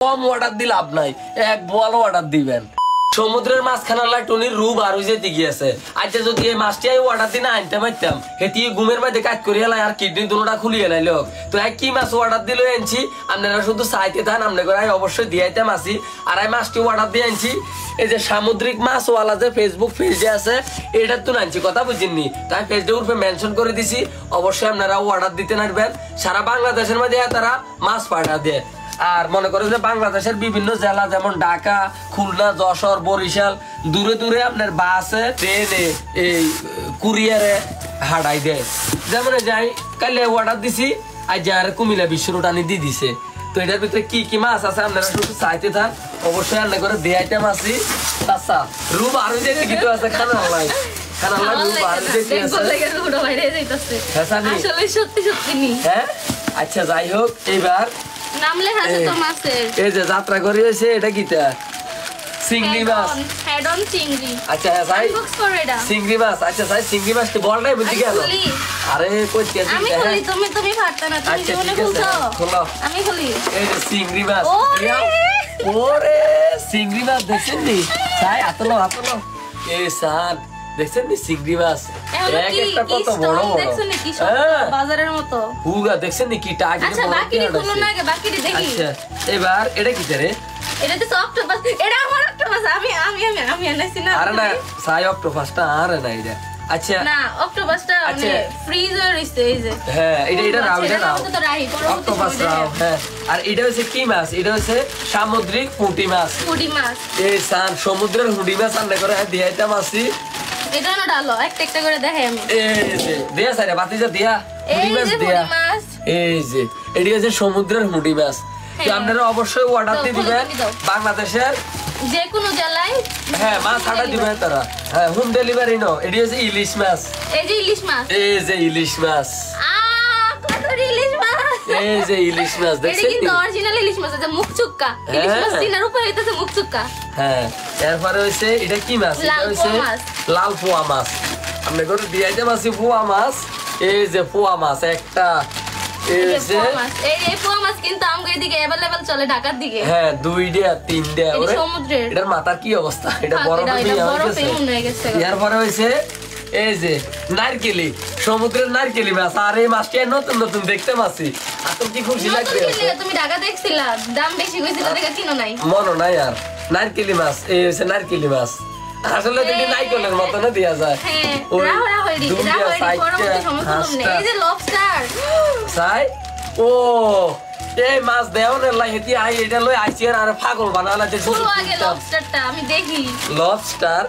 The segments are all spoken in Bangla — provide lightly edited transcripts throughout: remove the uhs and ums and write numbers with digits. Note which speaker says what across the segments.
Speaker 1: কম অর্ডার দিলে লাভ নাই, এক বড় অর্ডার দিবেন। সমুদ্রের মাঝখানার টুনির রূপ আর যেতে গিয়েছে। আচ্ছা যদি এই মাছটি আমি অর্ডার দিনে আনতে পারতাম, হেতি ঘুমের মধ্যে কাজ করিয়ে লাই আর কিডনি দুটোটা খুলিয়ে লাইল। তো এক কি মাছ অর্ডার দিলে আনছি, আপনারা শুধু চাইতে থান, আপনাকে অবশ্যই দিয়াইতাম আসি। আর এই মাছটি অর্ডার দিয়ে আনছি এই যে সামুদ্রিক মাছ ওয়ালা যে ফেসবুক পেজে আছে, এটার তো আনছি, কথা বুঝিনি। তাই পেজটার উপরে মেনশন করে দিছি, অবশ্যই আপনারা অর্ডার দিতে নারবেন। সারা বাংলাদেশের মধ্যে তারা মাছ পাঠা দেয়। আর মনে করে যে বাংলাদেশের বিভিন্ন জেলা যেমন ঢাকা, খুলনা, যশোর, বরিশাল, দূরে দূরে আপনার বাসে, ট্রেনে, এই কুরিয়ারে হাঁটাই দেয়। যেমন যাই কালে অর্ডার দিছি, আজ আর কুমিল্লা বিশ্ব রোড আনি দিয়ে দিছে। তো এটার ভিতরে কি কি মাছ আছে আপনারা শুধু চাইতে থাক, অবশ্যই রান্না করে দিয়ে আইটেম আছি। আচ্ছা রূপ আরো যে কিছু আছে খানা হলাই, খানা হলাই রূপ আরো যে কি আছে। হ্যাঁ আচ্ছা যাই হোক, এইবার
Speaker 2: নামলে হাসে তো মাছের
Speaker 1: এই যে যাত্রা করি হয়েছে, এটা কিটা চিংড়ি মাছ,
Speaker 2: হেড অন চিংড়ি।
Speaker 1: আচ্ছা হ্যাঁ ভাই চিংড়ি মাছ। আচ্ছা ভাই চিংড়ি মাছটি বল নাই বুঝি গেল। আরে কই কেজি
Speaker 2: আমি খুলি, তুমি পারতা না, তুমি জীবনে খুলছো, আমি খুলি।
Speaker 1: এই যে চিংড়ি মাছ, ওরে চিংড়ি মাছ দেখছেন নি ভাই? আতলো আতলো এই সান দেখছেন নি চিংড়ি মাছ, এক একটা কত বড় বড়
Speaker 2: দেখছেন কি সব বাজারের মতো
Speaker 1: হুগা দেখছেন নি কি টাকা।
Speaker 2: আচ্ছা বাকিটি খুলো না, আগে বাকিটি দেখি।
Speaker 1: আচ্ছা এবার এটা কি রে?
Speaker 2: এটা তো অক্টোপাস, এটা আমার অক্টোপাস, আমি আনাইছি না।
Speaker 1: আরে না সাই অক্টোপাসটা আরে না এটা। আচ্ছা
Speaker 2: না অক্টোপাসটা মানে ফ্রিজার হইছে এই যে।
Speaker 1: হ্যাঁ এটা রাও, এটা রাও
Speaker 2: অক্টোপাস
Speaker 1: রাও। হ্যাঁ আর এটা হচ্ছে কি মাছ? এটা হচ্ছে সামুদ্রিক পুঁটি মাছ।
Speaker 2: পুঁটি মাছ
Speaker 1: এই সান সমুদ্রের হুঁটি মাছ রান্না করে দিয়াইতাম আছি।
Speaker 2: এটা না ডালো একটা একটা করে দেখাই আমি।
Speaker 1: এই যে দিয়া সাইরে বাতিজা দিয়া হুঁটি মাছ দিয়া। এই যে এটি হচ্ছে সমুদ্রের হুঁটি মাছ। তো আপনারা অবশ্যই অর্ডার দিয়ে দিবেন বাংলাদেশের
Speaker 2: যে কোনো জেলায়।
Speaker 1: হ্যাঁ মাছ ছাড়া দিবেন তারা। হ্যাঁ হোম ডেলিভারি নো। এটি হচ্ছে ইলিশ মাছ।
Speaker 2: এই যে ইলিশ মাছ,
Speaker 1: এই যে ইলিশ মাছ,
Speaker 2: কত ইলিশ মাছ,
Speaker 1: এই যে ইলিশ মাছ দেখছেন?
Speaker 2: এটা কিন্তু অরিজিনাল ইলিশ মাছ, এটা মুখচুক্কা ইলিশ মাছ, চিনার উপরে হইতাছে মুখচুক্কা।
Speaker 1: হ্যাঁ এরপরে হইছে এটা কি মাছ? এটা হইছে লাল পোয়া মাছ। আপনি করে দিয়াইতে মাছি পোয়া মাছ। এই যে পোয়া মাছ একটা, এই যে
Speaker 2: এই পোয়া মাছ কিন্তু আমগো এদিকে अवेलेबल চলে ঢাকার দিকে।
Speaker 1: হ্যাঁ 2টা 3টা ওরে
Speaker 2: সমুদ্রের।
Speaker 1: এটার মাথার কি অবস্থা? এটা বড় হয়ে গেছে। এরপরে হইছে এই যে নারকেলি, সমুদ্রের নারকেলি মাছ। আর এই মাছটি নতুন নতুন দেখতে পাচ্ছি। এত কি খুশি লাগছে।
Speaker 2: তুমি ঢাকা দেখছিলা, দাম বেশি কইছিল দেখে কিনো নাই,
Speaker 1: মনে নাই আর। নারকেলি মাছ, এই হচ্ছে নারকেলি মাছ। আসলে তুমি নারকেলের মত না দিয়া যায়।
Speaker 2: ওই এই যে লবস্টার
Speaker 1: সাই ও এই মাছ দেওয়ানের লাইতি আই এটা লই আইছি আর পাগল বানালা যে
Speaker 2: শুরু আগে লবস্টারটা আমি দেখি।
Speaker 1: লবস্টার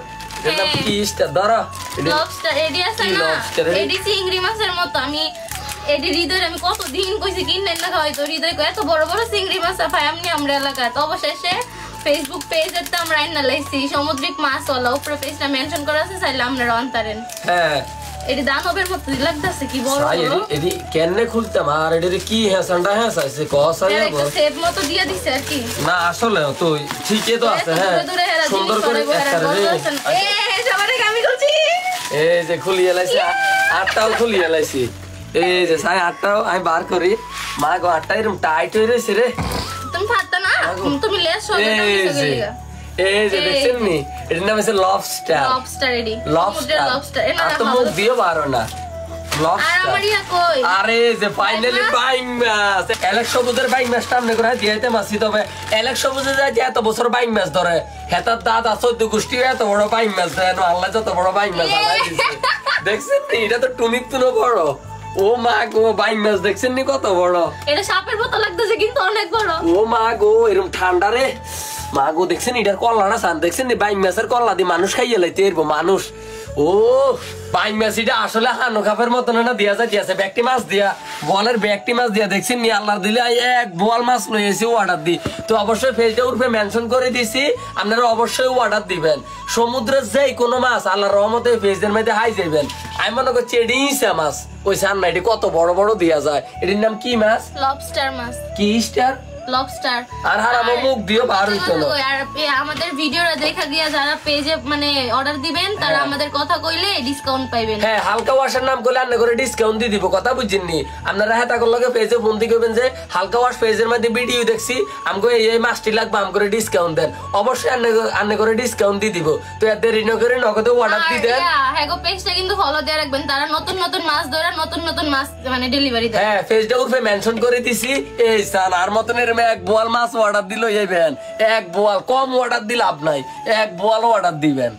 Speaker 1: এটা কি স্টার ধরো
Speaker 2: লবস্টার এডি আছে না, এডি চিংড়ি মাছের মতো। আমি এডি হৃদয় আমি কত দিন কইছি কিনেন না, হয়তো হৃদয় এত বড় বড় চিংড়ি মাছ পাই আমনি আমরা এলাকায়। তো অবশেষে ফেসবুক পেজে তো আমরা আইনা লাইছি সামুদ্রিক মাছ ওলা, উপরে পেজটা মেনশন করা আছে, চাইলে আপনারা আনতারেন। হ্যাঁ এডি দানবের মতো লাগতাছে কি বড় বড়।
Speaker 1: এডি কেনে খুলতাম আর এডি কি হেসান্ডা হেসাইছে কসাই
Speaker 2: একটা সেট মতো দিয়া দিছে আর কি।
Speaker 1: না আসলে তো ঠিকই তো আছে। হ্যাঁ সুন্দর করে একটা রে
Speaker 2: এই সবারে আমি খুলছি।
Speaker 1: এই যে খুলিয়ে লাইছি, আটটাও খুলিয়ে লাইছি। এই যে সাই আটটাও আমি বার করি। মা গো আটটা এরকম টাইট হয়ে রয়েছে রে।
Speaker 2: তুমি পারতা না, তুমি লেস সরে না কিছু গেলিগা।
Speaker 1: এই যে দেখছেন নি, এর নাম হচ্ছে লবস্টার।
Speaker 2: লবস্টার এডি
Speaker 1: লবস্টার এনা তো মুখ দিও পারো না। লবস্টার আর আমারিয়া কই? আরে যে ফাইনালি বাইং মাছ, এলেক্স সবুজের বাইং মাছটা আমনে করে দিয়াইতে মাছি। তবে এলেক্স সবুজে যে এত বছর বাইং মাছ ধরে, হেতার দাদা 14 গোষ্ঠী এত বড় বাইং মাছ দেয় না। আল্লাহ যত বড় বাইং মাছ আলাই দিছে দেখছেন নি, এটা তো টুনির তুনো বড়। ও মা গো বাইং মাছ দেখছেন নি কত বড়?
Speaker 2: এটা সাপের মতো লাগতেছে কিন্তু অনেক বড়।
Speaker 1: ও মা গো এরকম ঠান্ডা রে। মা গো দেখছেন এটার কল্লাটা সান দেখছেন নি, বাইং মাছের কল্লা দিয়ে মানুষ খাইয়ে লাইতে এরবো মানুষ। ও বাইং মাছ এটা আসলে হানো খাপের মতন না দিয়া যায়, দিয়েছে ব্যক্তি মাছ দিয়া, বলের ব্যক্তি মাছ দিয়া দেখছেন নি। আল্লাহর দিলে এক বোয়াল মাছ লইয়েছি অর্ডার দি। তো অবশ্যই ফেসটা উপরে মেনশন করে দিছি, আপনারা অবশ্যই অর্ডার দিবেন। সমুদ্রের যে কোনো মাছ আল্লাহর রহমতে ফেসের মধ্যে হাই যাইবেন। আমি মনে করছি এডিসা মাছ ওই সান না, এটি কত বড় বড় দিয়া যায়। এটির নাম কি মাছ?
Speaker 2: লবস্টার মাছ।
Speaker 1: কি স্টার?
Speaker 2: লবস্টার
Speaker 1: আর হারামো মুখ দিও বার হইতো না।
Speaker 2: আর আমাদের ভিডিওটা দেখা গিয়া যারা পেজে মানে অর্ডার দিবেন তারা আমাদের কথা কইলে ডিসকাউন্ট পাইবেন।
Speaker 1: হ্যাঁ হালকা ওয়াশের নাম করলে আন্না করে ডিসকাউন্ট দিয়ে দিব, কথা বুঝছেননি? আপনারা হ্যাঁ তাকর লগে পেজে ফোন দিয়ে কইবেন যে হালকা ওয়াশ পেজের মধ্যে ভিডিও দেখছি আমগো এই মাছটি লাগবে, আম করে ডিসকাউন্ট দেন, অবশ্যই আন্না করে ডিসকাউন্ট দিয়ে দিব। তো এত দেরি না করে নগদে অর্ডার দিয়ে দেন।
Speaker 2: হ্যাঁ গো পেজটা কিন্তু ফলো দিয়ে রাখবেন, তারা নতুন নতুন মাছ ধরে নতুন নতুন মাছ মানে ডেলিভারি দেয়।
Speaker 1: হ্যাঁ পেজটা উপরে মেনশন করে দিছি। এই সান আর মতন এরকম এক বোয়াল মাছ অর্ডার দিল যাইবেন, এক বোয়াল কম অর্ডার দিলে লাভ নাই, এক বোয়াল অর্ডার দিবেন।